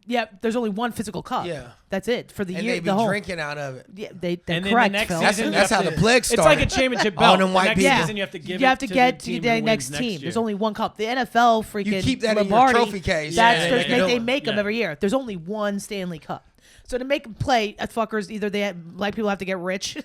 Yeah, there's only one physical cup. Yeah. That's it for the And year. they be the whole. drinking out of it. Yeah, they're And then correct, the next Phil. season, That's you how have the to- plague It's like started. a championship All belt. them white the next people. season you have to give you it have to to get the to team the who next wins team. year. There's only one cup. The NFL freaking You keep that in your Lombardi, trophy case. That's Yeah, there's yeah, they yeah. make them Yeah. every year. There's only one Stanley Cup. So to make them play, fuckers either black people have to get rich,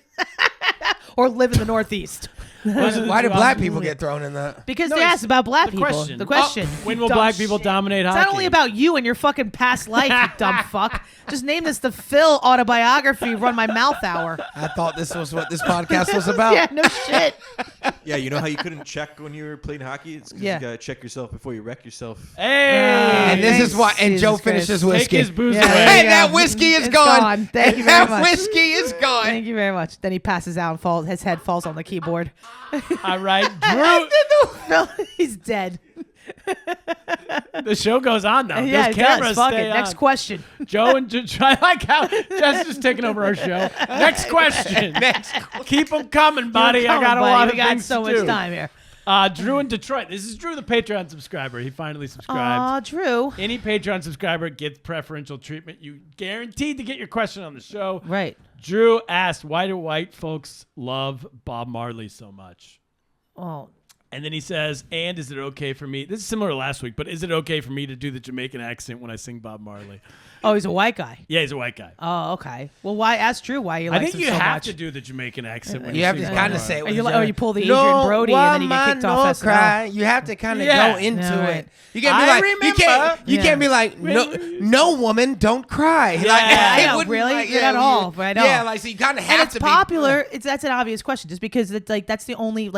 or live in the Northeast. Why do black people get thrown in that? Because they asked about black people. question. The question. When you will dumb black people shit. dominate It's hockey? not only about you and your fucking past life, you dumb fuck. Just name this the Phil autobiography, Run My Mouth Hour. I thought this was what this podcast was about. Yeah, no shit. Yeah, you know how you couldn't check when you were playing hockey? It's 'cause Yeah. you gotta check yourself before you wreck yourself. Hey, And this is why. And Jesus Joe Christ. finishes take whiskey. his booze Yeah, away. there you Hey, go. that whiskey is It's gone. Thank you very That much. whiskey is gone. Thank you very much. Then he passes out and falls. His head falls on the keyboard. All right, Drew. No, he's dead. The show goes on now. Yeah, Those it does. cameras Fuck stay it. Next on. question. Joe and I like how Jess is taking over our show. Next question. Keep them coming, buddy. Keep I got a coming, lot buddy. of We got things so to much do. time here. Drew in Detroit. This is Drew, the Patreon subscriber. He finally subscribed. Aw, Drew. Any Patreon subscriber gets preferential treatment. You guaranteed to get your question on the show. Right. Drew asked, why do white folks love Bob Marley so much? Oh, And then he says, and is it okay for me? This is similar to last week, but is it okay for me to do the Jamaican accent when I sing Bob Marley? oh, he's a white guy. Yeah, he's a white guy. Oh, okay. Well, why ask Drew why he I likes think him you so have much? to do the Jamaican accent when You have sing to Bob kind of Marley. say it. Or with you, a or you pull the Adrian Brody and then you get kicked off SNL. cry. You have to kind of Yeah. go into Yeah, right. it. You can't be I like remember. you can't be like no woman don't cry. Yeah. I it know, wouldn't, really? like, Not at all, but I know. Yeah, like so you kind of have And it's to popular. That's an obvious question, just because it's like that's the only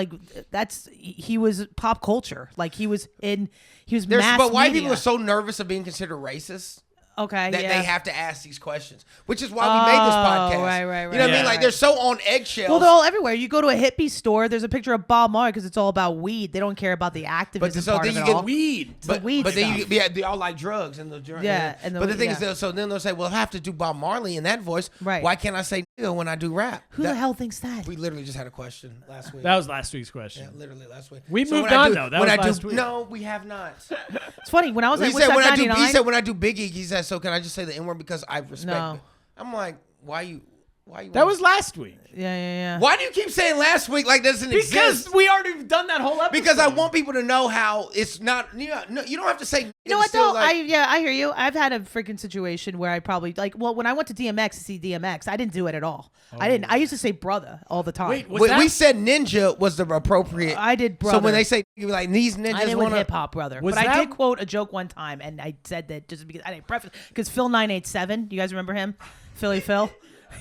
he was pop culture. Like he was mass But white media. people are so nervous of being considered racist okay. that yeah. they have to ask these questions, which is why we made this podcast. right. You know what I Yeah. mean? Like they're so on eggshells. Well, they're all everywhere. You go to a hippie store, there's a picture of Bob Marley because it's all about weed. They don't care about the activism so part then of you it get all. Weed. But, weed but then stuff. they all like drugs and the drug. Yeah, and but the thing is, yeah. so then they'll say, "Well, I have to do Bob Marley in that voice. Right. Why can't I say nigga when I do rap?" Who the hell thinks that? We literally just had a question last week. That was last week's question. Yeah, literally last week. We So moved when I on, do- though. That when was I last do, week. No, we have not. It's funny when I was He at said Woodstock when I do. 99. He said when I do Biggie, he said, "So can I just say the N word because I respect?" No. it?" I'm like, why you? That was last week. yeah. Why do you keep saying last week like that doesn't Because exist? we already done that whole episode. Because I want people to know how it's not. You don't have to say. You know what though? I hear you. I've had a freaking situation where I probably when I went to DMX to see DMX, I didn't do it at all. I didn't. I used to say brother all the time. Wait, was that? we said ninja was the appropriate. I did So brother. when they say you like these ninjas I did want with hip hop, brother. Was But I that- did quote a joke one time, and I said that just because I didn't preface because Phil 987. You guys remember him? Philly Phil.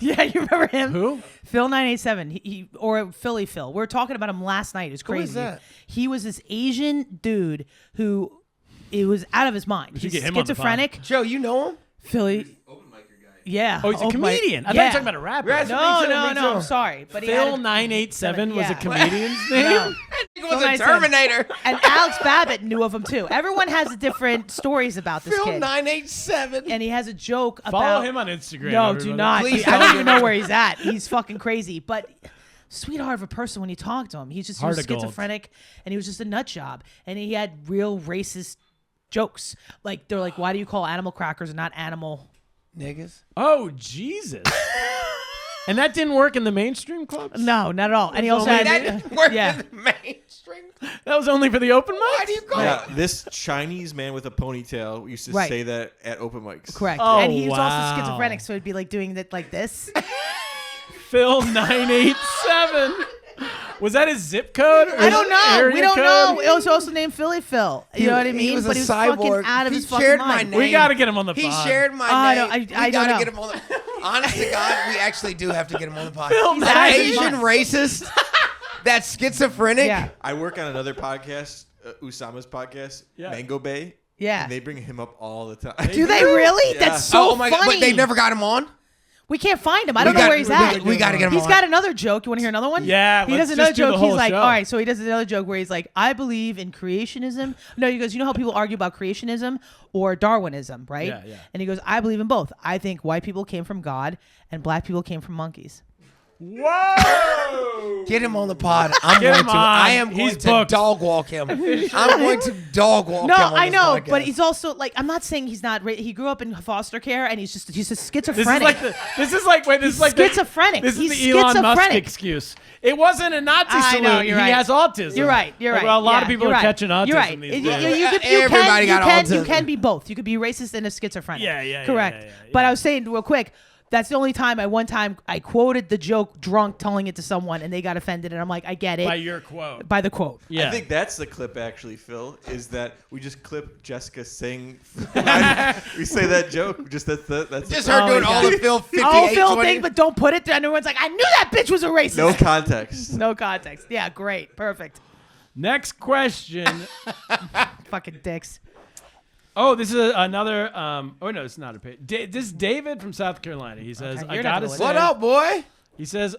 Yeah, you remember him? Who? Phil 987. He or Philly Phil. We were talking about him last night. It was crazy. is that? He was this Asian dude who it was out of his mind. should He's get him on the schizophrenic. Joe, you know him? Philly. Yeah. Oh, he's a my- comedian. I thought you were yeah. talking about a rapper. Yes. No, Me too, no, me no. too. I'm sorry, but he had Phil a- 987 was a Yeah. comedian's name. No. He was a 987. Terminator. And Alex Babbitt knew of him too. Everyone has different stories about this Phil kid. 987. And he has a joke Follow about him on Instagram. No, everybody. do not. Please I don't don't. even know where he's at. He's fucking crazy. But sweetheart of a person when you talk to him. He was Heart of gold. schizophrenic and he was just a nut job. And he had real racist jokes. Like they're like, why do you call animal crackers and not animal? Niggas. Oh, Jesus. And that didn't work in the mainstream clubs? No, not at all. And he also only- had That didn't work yeah. in the mainstream. That was only for the open mic? Why do you call Yeah, it? this Chinese man with a ponytail used to Right. say that at open mics. correct. Oh, and he was wow. also schizophrenic, so he'd be like doing it like this. Phil 987. Was that his zip code? Or I don't know. area We don't code? know. It was also named Philly Phil. You know what I mean? He was but a he was cyborg. fucking out of He his fucking shared my mind. name. We got to get him on the He pod. shared my I name. don't- I we don't gotta know. get him on the. Honest to God, we actually do have to get him on the podcast. Phil An Nine- Asian racist that's schizophrenic. Yeah. I work on another podcast, Usama's podcast, Yeah. Mango Bay. Yeah. And they bring him up all the time. Do they really? Yeah. That's so oh my funny. God! But they never got him on. We can't find him. I don't know where he's at. We got to get him He's on. got another joke. You want to hear another one? Yeah, He let's does another just do the joke. whole He's like, show. all right. So he does another joke where he's like, I believe in creationism. No, he goes, you know how people argue about creationism or Darwinism, right? Yeah, yeah. And he goes, I believe in both. I think white people came from God and black people came from monkeys. Whoa! Get him on the pod. I'm Get going him to. on. I am He's going to booked. dog walk him. I'm going to dog walk No, him. on I this know, podcast. but he's also like, I'm not saying he's not. He grew up in foster care and he's just This is schizophrenic. like the. This is like wait. This is like schizophrenic. This is He's the Elon Musk schizophrenic. excuse. It wasn't a Nazi I salute. know, you're he right. has autism. You're right. You're Like, right. Well, a lot of Yeah, people you're are right. catching autism You're right. these You- days. Everybody got autism. You can be both. You could be racist and a schizophrenic. Yeah, yeah, yeah, Correct. yeah, yeah, But yeah. I was saying real quick, That's the only time one time I quoted the joke drunk, telling it to someone, and they got offended. And I'm like, I get it. By your quote. By the quote. Yeah. I think that's the clip, actually, Phil, is that we just clip Jessica saying. We say that joke. Just that's Just her doing all the Phil 58, Oh, Phil 20. thing, but don't put it there. And everyone's like, I knew that bitch was a racist. no context. No context. Yeah, great. Perfect. Next question. Fucking dicks. Oh, this is another. Oh no, it's not a page. This is David from South Carolina. He says, Okay, "I you're not gotta gonna say." What up, boy? He says,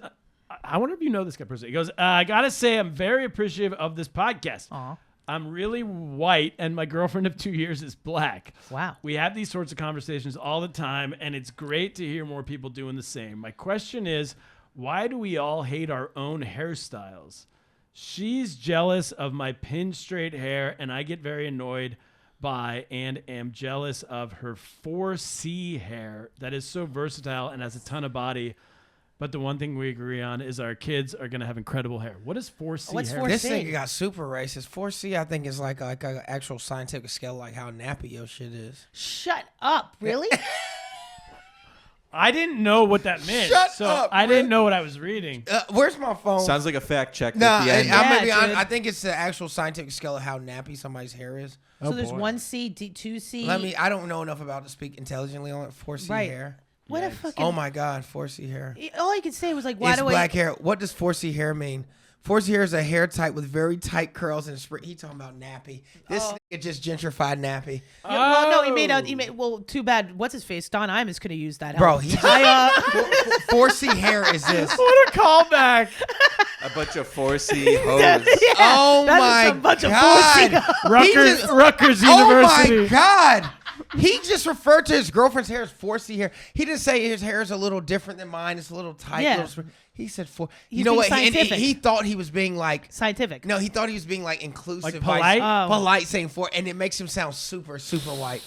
"I wonder if you know this guy personally." He goes, "I gotta say, I'm very appreciative of this podcast. Aw. I'm really white, and my girlfriend of 2 years is black. Wow. We have these sorts of conversations all the time, and it's great to hear more people doing the same. My question is, why do we all hate our own hairstyles? She's jealous of my pinned straight hair, and I get very annoyed by and am jealous of her 4C hair that is so versatile and has a ton of body. But the one thing we agree on is our kids are going to have incredible hair." What is 4C What's hair? 4C? This thing got super racist. 4C, I think, is like an actual scientific scale, like how nappy your shit is. Shut up. Really? I didn't know what that meant. Shut so up, I didn't Rick. know what I was reading. Where's my phone? Sounds like a fact check no, at the end. Yeah, dude. I think it's the actual scientific scale of how nappy somebody's hair is. So there's boy. 1C, 2C. I don't know enough about to speak intelligently on it. 4C Right. hair. What a fucking. Oh my God, 4C hair. All I could say was like, why It's do black hair. What does 4C hair mean? 4C hair is a hair type with very tight curls and spring. He talking about nappy. This nigga just gentrified nappy. Well, no, he made. Well, too bad. What's his face? Don Imus could have used that. Bro, help. he 4C hair is this. What a callback. A bunch of 4C hoes. Yeah, Oh that is my some bunch of God. 4C. He just- Rutgers Oh University. my God. He just referred to his girlfriend's hair as 4C hair. He didn't say his hair is a little different than mine. It's a little tight. Yeah. He said 4. He's You know being what? And scientific. he thought he was being like. Scientific. No, he thought he was being like inclusive. Like by- polite? Oh. Polite saying 4. And it makes him sound super, super white.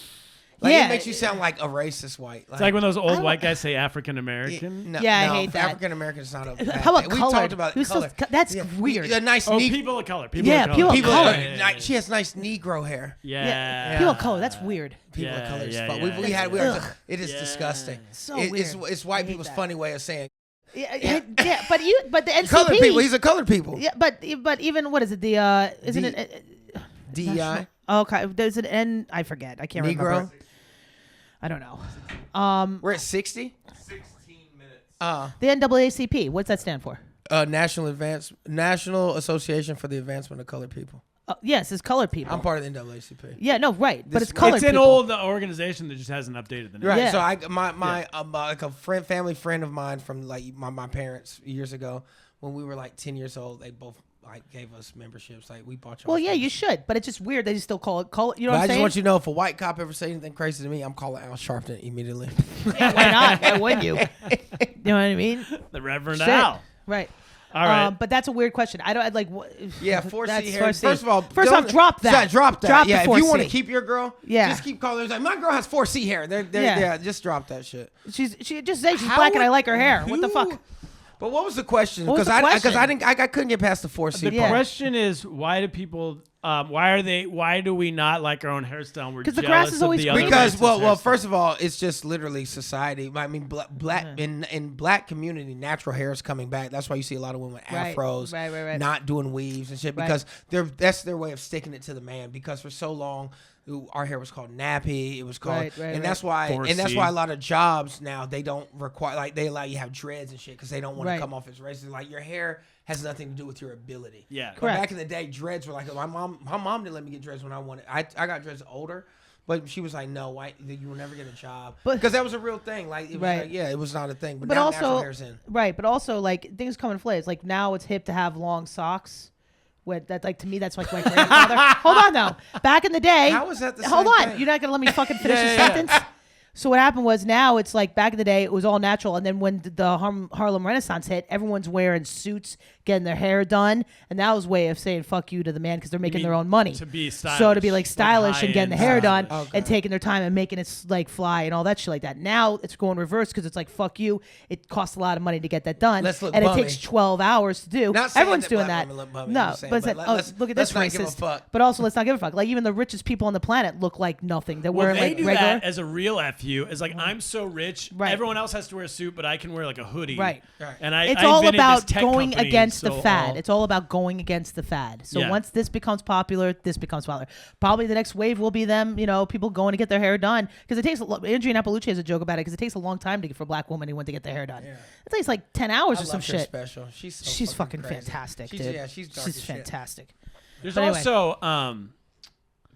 Like, Yeah. it makes you sound like a racist white. It's like when those old white guys say African American. Yeah, I hate that. African American is not a bad How about thing. We colored? talked about Who's so- color. that's weird. A nice Oh, Negro. people of color. Yeah, People people of of color. color. She has nice Negro hair. Yeah. People of color. That's weird. People of Yeah, color is yeah, fun. yeah. It is Yeah. disgusting. So It's weird. it's I white hate people's that. funny way of saying Yeah, but the NCP. colored people. He's a colored people. Yeah, but even what is it? The isn't it? DEI. Okay, there's an N. I forget. I can't Negro. remember. I don't know. We're at 60. 16 minutes. The NAACP. What's that stand for? National Association for the Advancement of Colored People. Yes, it's colored people. I'm part of the NAACP. Yeah, no, right, but This- it's colored It's an people. old organization that just hasn't updated the name. Right. Yeah. So like a family friend of mine from like my parents years ago when we were like 10 years old, they both like gave us memberships. Like we bought y'all. Well, yeah, you memberships. should, but it's just weird. They just still call it. You know But what I I'm just saying? want you to know if a white cop ever say anything crazy to me, I'm calling Al Sharpton immediately. Yeah, why not? Why wouldn't you? You know what I mean? The Reverend Shit. Al. Right. All right. But that's a weird question. I don't I'd like. Yeah, 4C that's hair. 4C. First of all, First off, drop that. Drop that. Drop yeah, the if you want 4C. to keep your girl, Yeah. just keep calling her. Like my girl has 4C hair. Yeah. Just drop that shit. She just said she's How black and I would like her hair. What the you- fuck? But what was the question? What was Because the question? I couldn't get past the 4C. The Yeah. question is, why do people? Why do we not like our own hairstyle? And we're 'Cause the jealous grass is of always the other greener. Because race's well, hairstyle. first of all, it's just literally society. I mean, black in black community, natural hair is coming back. That's why you see a lot of women with Right. afros, Right. not doing weaves and shit. Right. Because that's their way of sticking it to the man. Because for so long, our hair was called nappy. It was called, Right. that's why, 4C. and that's why a lot of jobs now they don't require like they allow you to have dreads and shit because they don't want Right. to come off as racist. Like your hair has nothing to do with your ability. Yeah. But Correct. back in the day, dreads were like my mom didn't let me get dreads when I wanted. I got dreads older. But she was like, "No, you will never get a job." But- Because that was a real thing. Like, it was Right. like, yeah, it was not a thing. But But now natural also, hair's in. right? But also, like things come in flavors. Like now, it's hip to have long socks. What that like to me? That's like my grandfather. Hold on, though. Back in the day, How is that the hold same on. thing? You're not gonna let me fucking finish Yeah, the yeah, sentence. So what happened was now it's like back in the day it was all natural, and then when the Harlem Renaissance hit, everyone's wearing suits, getting their hair done, and that was a way of saying fuck you to the man because they're making their own money. To be stylish. So to be like stylish and getting the hair done stylish. and taking their time and making it like fly and all that shit like that. Now it's going reverse because it's like fuck you. It costs a lot of money to get that done, Let's look and bummy. it takes 12 hours to do. Not saying Everyone's that doing black that. women look bummy, No, I'm saying, but, but oh, let's- look at let's this not give a racist. fuck. But also let's not give a fuck. Like even the richest people on the planet look like nothing. They're Well, wearing they like do regular. that as a real FU. It's like, I'm so rich, Right. everyone else has to wear a suit, but I can wear like a hoodie. Right. And I It's I all invented about this tech going company, against the so fad. all- It's all about going against the fad. So Yeah. once this becomes popular, this becomes popular. Probably the next wave will be them, people going to get their hair done. Because it takes, Andrea Napolucci has a joke about it, because it takes a long time for a black woman who went to get their hair done. Yeah. It takes like 10 hours I or some love her shit. special. She's so She's fucking crazy. fantastic, She's, dude. Yeah, she's dark as shit. fantastic. There's But anyway. also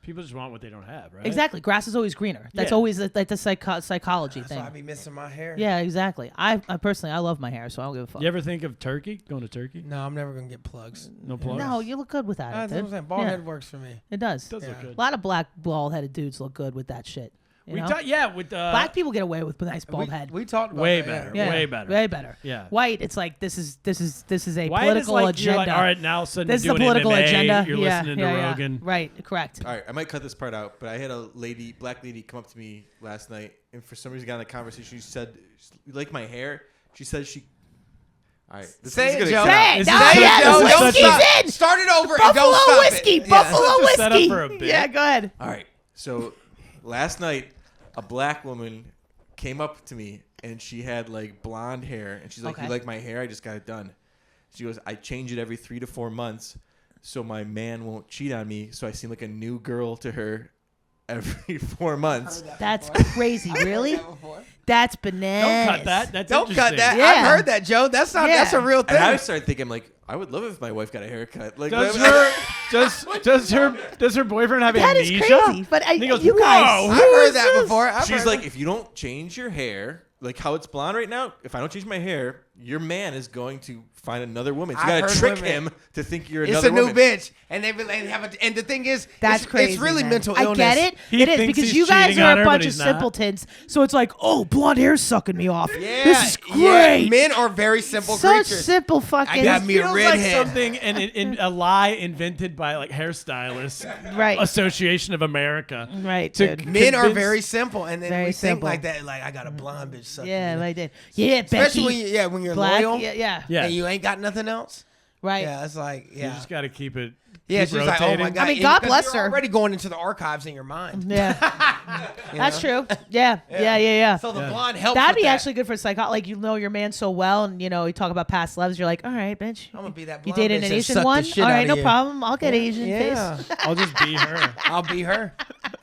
people just want what they don't have, right? Exactly. Grass is always greener. That's Yeah. always like the psychology So thing. I be missing my hair. Yeah, exactly. I personally, I love my hair, so I don't give a fuck. You ever think of Turkey? Going to Turkey? No, I'm never gonna get plugs. No plugs? No, you look good without it, That's what I'm dude. saying. Bald Yeah, head works for me. it does. Does look Yeah. good. A lot of black bald-headed dudes look good with that shit. You know? With Black people get away with a nice bald we, head. We talked about Way that, better. Yeah. Yeah, way better. Way better. Yeah. White, it's like this is a White political is like, agenda. You're like, all right, now all of a sudden This is you're a doing political MMA, agenda. You're yeah, listening yeah, to yeah. Rogan. Right, correct. All right, I might cut this part out, but I had a black lady, come up to me last night, and for some reason got in a conversation. She said, "You like my hair?" She said she. All right, this Say is it, gonna Joe. cut out. Say it. This No, is yeah, such the a- whiskey's such a- in. Start it over and Buffalo don't stop whiskey. it. Buffalo Such a setup whiskey. for a bit. Yeah, go ahead. All right, so last night a black woman came up to me and she had like blonde hair, and she's like, Okay. "You like my hair? I just got it done." She goes, "I change it every 3 to 4 months, so my man won't cheat on me. So I seem like a new girl to her every 4 months." That's crazy. Really? That's bananas. Don't cut that. That's Don't cut interesting. that. Yeah. I've heard that, Joe. That's not. Yeah. That's a real thing. And I started thinking, like, I would love if my wife got a haircut. Like, Does her boyfriend have That is amnesia? crazy. But And he goes, you guys. "Whoa, I've who heard is that this?" before. I've she's heard like, if you don't change your hair, like how it's blonde right now, if I don't change my hair, your man is going to find another woman. So you I've gotta heard trick women- him to think you're it's another a new woman. bitch, and they have a. And the thing is, That's crazy. It's really man. mental illness. I get it. He It is thinks because he's you guys cheating are on a her, but bunch of he's not. simpletons. So it's like, oh, blonde hair's sucking me off. Yeah, This is yeah, great. men are very simple Such creatures. simple fucking. I got me a Feels redhead. like something in a lie invented by like hairstylists Right. Association of America. Right, To dude. Men are convince- very simple, and then Very we think simple. like that. Like I got a blonde bitch sucking Yeah, me. I did. Yeah, Especially Becky. when you're Black. loyal, Yeah. Yeah. and you ain't got nothing else. Right. Yeah, it's like You yeah. just got to keep it. Yeah, keep she's like, oh my rotating. god. I mean, And God because bless you're her. already going into the archives in your mind. Yeah. That's true. Yeah. So the blonde helps. That'd with be that. actually good for psycho. Like you know your man so well, and you talk about past loves. You're like, all right, bitch. I'm gonna be that You blonde dated bitch an that Asian sucked the one? shit All right, outta no you. problem. I'll get Asian Yeah, face. I'll just be her. I'll be her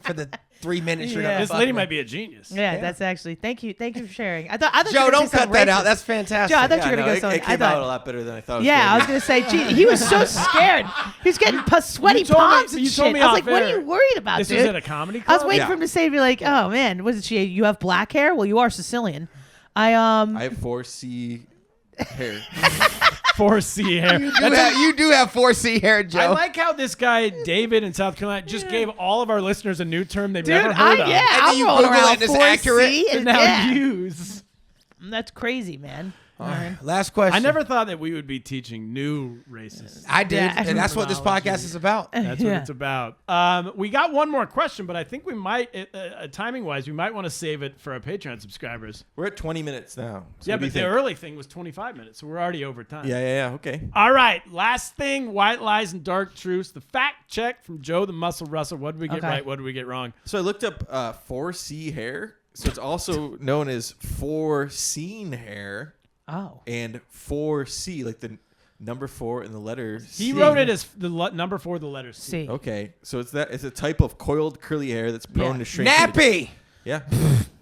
for the 3 minutes you're Yeah. gonna This fuck lady me. might be a genius. Yeah, that's actually. Thank you for sharing. I thought you Joe, were don't gonna say cut something that out. racist. That's fantastic. Joe, I thought Yeah, you were no, gonna go it something. came I thought. out a lot better than I thought. It was Yeah, I was gonna gonna say, gee, he was so scared. He was getting sweaty You told me- palms and you told shit. me I was off like, what are air. you worried about, This dude? was at a comedy I was club? waiting Yeah. for him to say, be like, oh man, was it she? You have black hair? Well, you are Sicilian. I have 4C hair. 4C hair. You do have 4C hair, Joe. I like how this guy David in South Carolina just gave all of our listeners a new term they've Dude, never heard of. And then I'm you rolling Google it around and it's 4C accurate. To and now yeah. use. That's crazy, man. All right, last question. I never thought that we would be teaching new races. I did, Yeah. and that's what this podcast is about. That's Yeah. what it's about. We got one more question, but I think we might, timing wise, we might want to save it for our Patreon subscribers. We're at 20 minutes now. So Yeah, what do you but the think? early thing was 25 minutes, so we're already over time. Yeah. Okay. All right, last thing, white lies and dark truths. The fact check from Joe the Muscle Russell. What did we get Okay. right? What did we get wrong? So I looked up 4C hair. So it's also known as 4-scene hair Oh. and 4C, like the number 4 in the letter C. He wrote it as the number 4, the letter C. See. Okay, so it's a type of coiled curly hair that's prone Yeah. to shrink. Nappy. Yeah.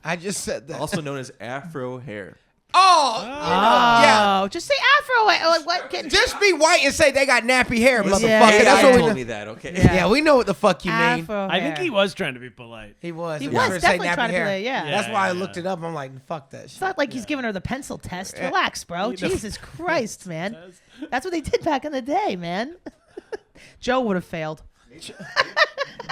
I just said that. Also known as afro hair. Oh, yeah. Oh, just say Afro. Like, what? Just be white and say they got nappy hair, motherfucker. Yeah, That's AI what we told do. me that. Okay. Yeah, we know what the fuck you mean. Afro I think hair. he was trying to be polite. He was. He was was trying to say definitely nappy trying to be hair. like, yeah. Yeah. That's why I looked it up. I'm like, fuck that It's shit. not like he's giving her the pencil test. Relax, bro. The- Jesus Christ, man. That's what they did back in the day, man. Joe would have failed.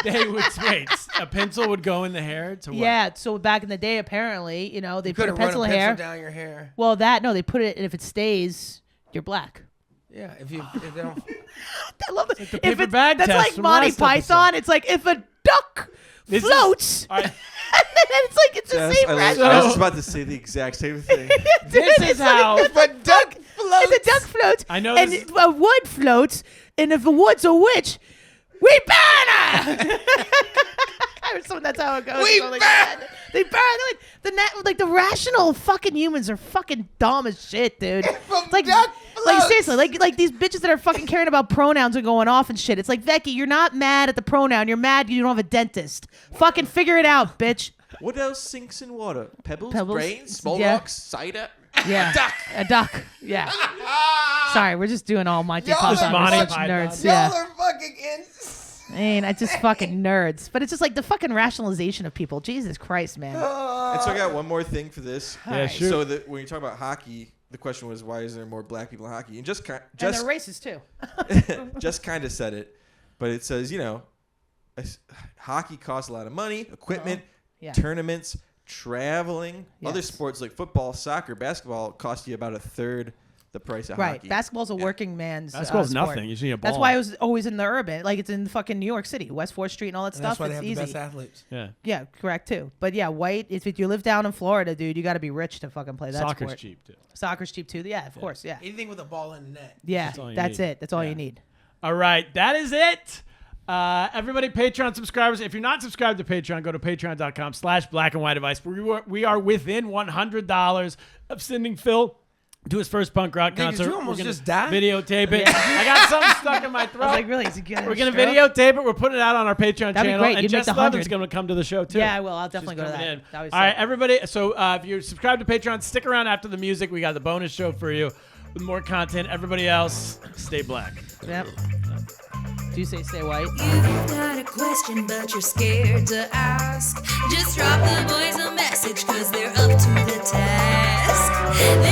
They would wait. A pencil would go in the hair to what? Yeah, so back in the day, apparently, they You put a couldn't run pencil a in hair. pencil down your hair. Well, no, they put it, and if it stays, you're black. Yeah, if they don't. I love it. the paper bag that's test like from Monty last Python. episode. It's like if a duck This is- floats, all right. and then it's like it's the Yes, same I was rationale. just about to say the exact same thing. This is how. If a duck floats, I know and this- a wood floats, and if a wood's a witch, we burn her. So that's how it goes. We So like burn- that. They burn. Like the rational fucking humans are fucking dumb as shit, dude. It's like duck floats. seriously, like these bitches that are fucking caring about pronouns and going off and shit. It's like, Becky, you're not mad at the pronoun. You're mad you don't have a dentist. Fucking figure it out, bitch. What else sinks in water? Pebbles, Pebbles? brains, small Yeah. rocks, cider. Yeah. A duck. Yeah. Sorry, we're just doing all Monty Y'all Python. are We're Monty such Python. nerds. Y'all Yeah. are fucking I mean, I just fucking nerds. But it's just like the fucking rationalization of people. Jesus Christ, man. And so I got one more thing for this. Yeah, sure. So when you talk about hockey, the question was, why is there more black people in hockey? And just And they're racist too. just kind of said it, but it says, hockey costs a lot of money, equipment, Yeah. tournaments, traveling. Other Yes. sports like football, soccer, basketball cost you about a third the price of Right. hockey. Basketball's a working man's Basketball's sport. nothing. You just need a ball. That's why it was always in the urban. Like it's in fucking New York City, West 4th Street and all that And that's stuff. why they It's have the easy. best athletes. Yeah. Yeah, correct too. But yeah, white, if you live down in Florida, dude, you got to be rich to fucking play that Soccer's sport. cheap too. Soccer's cheap too. Yeah, of course. Yeah. Anything with a ball in the net. Yeah. all you That's need. it. That's all Yeah. you need. All right, that is it. Everybody, Patreon subscribers, if you're not subscribed to Patreon, go to patreon.com/blackandwhiteadvice. We are within $100 of sending Phil to his first punk rock Niggas, concert. you almost We're gonna just died. videotape it. I got something stuck in my throat. I was like, really? Is he getting We're a gonna stroke? videotape it. We're putting it out on our Patreon That'd be channel. great. And You'd make Jess the Levin's 100. gonna come to the show too. Yeah, I will. I'll definitely She's go to coming that. in. That'd be All right, sick. everybody. So if you're subscribed to Patreon, stick around after the music. We got the bonus show for you with more content. Everybody else, stay black. Yep. Do you say stay white? You've got a question, but you're scared to ask. Just drop the boys a message, cause they're up to the task. They're